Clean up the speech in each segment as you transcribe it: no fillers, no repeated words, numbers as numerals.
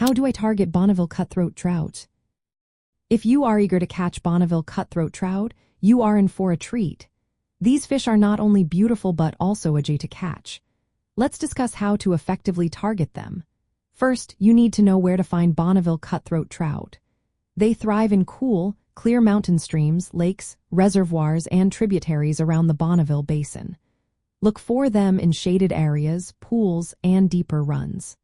How do I target Bonneville Cutthroat Trout? If you are eager to catch Bonneville Cutthroat Trout, you are in for a treat. These fish are not only beautiful but also a joy to catch. Let's discuss how to effectively target them. First, you need to know where to find Bonneville Cutthroat Trout. They thrive in cool, clear mountain streams, lakes, reservoirs, and tributaries around the Bonneville Basin. Look for them in shaded areas, pools, and deeper runs.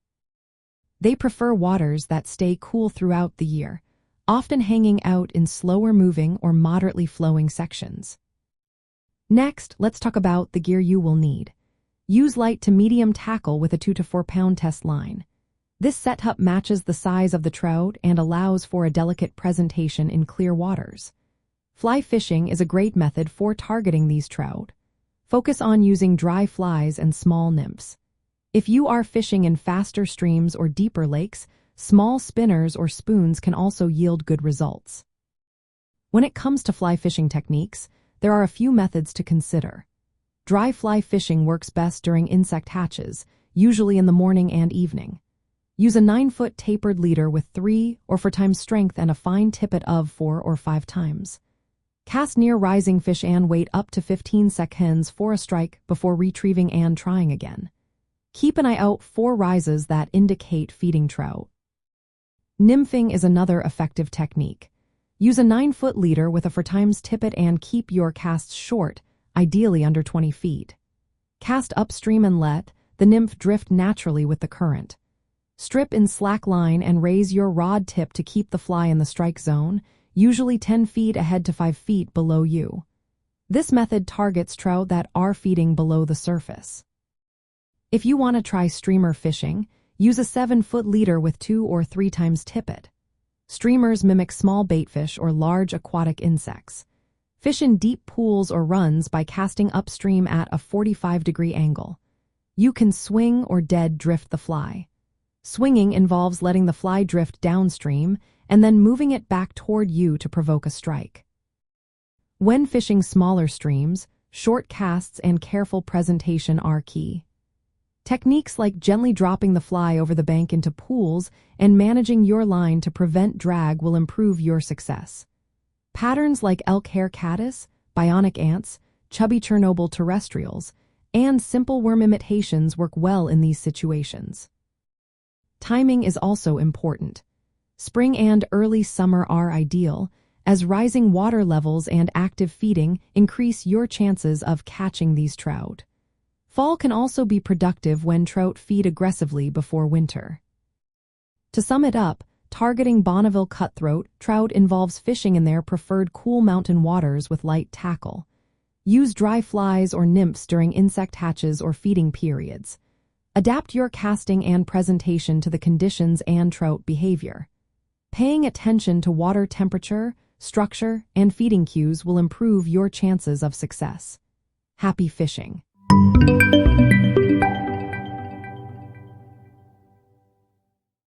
They prefer waters that stay cool throughout the year, often hanging out in slower moving or moderately flowing sections. Next, let's talk about the gear you will need. Use light to medium tackle with a 2 to 4 pound test line. This setup matches the size of the trout and allows for a delicate presentation in clear waters. Fly fishing is a great method for targeting these trout. Focus on using dry flies and small nymphs. If you are fishing in faster streams or deeper lakes, small spinners or spoons can also yield good results. When it comes to fly fishing techniques, there are a few methods to consider. Dry fly fishing works best during insect hatches, usually in the morning and evening. Use a 9-foot tapered leader with 3 or 4 times strength and a fine tippet of 4 or 5 times. Cast near rising fish and wait up to 15 seconds for a strike before retrieving and trying again. Keep an eye out for rises that indicate feeding trout. Nymphing is another effective technique. Use a 9-foot leader with a 4 times tippet and keep your casts short, ideally under 20 feet. Cast upstream and let the nymph drift naturally with the current. Strip in slack line and raise your rod tip to keep the fly in the strike zone, usually 10 feet ahead to 5 feet below you. This method targets trout that are feeding below the surface. If you want to try streamer fishing, use a 7-foot leader with 2 or 3 times tippet. Streamers mimic small baitfish or large aquatic insects. Fish in deep pools or runs by casting upstream at a 45-degree angle. You can swing or dead drift the fly. Swinging involves letting the fly drift downstream and then moving it back toward you to provoke a strike. When fishing smaller streams, short casts and careful presentation are key. Techniques like gently dropping the fly over the bank into pools and managing your line to prevent drag will improve your success. Patterns like elk hair caddis, bionic ants, chubby Chernobyl terrestrials, and simple worm imitations work well in these situations. Timing is also important. Spring and early summer are ideal, as rising water levels and active feeding increase your chances of catching these trout. Fall can also be productive when trout feed aggressively before winter. To sum it up, targeting Bonneville Cutthroat Trout involves fishing in their preferred cool mountain waters with light tackle. Use dry flies or nymphs during insect hatches or feeding periods. Adapt your casting and presentation to the conditions and trout behavior. Paying attention to water temperature, structure, and feeding cues will improve your chances of success. Happy fishing!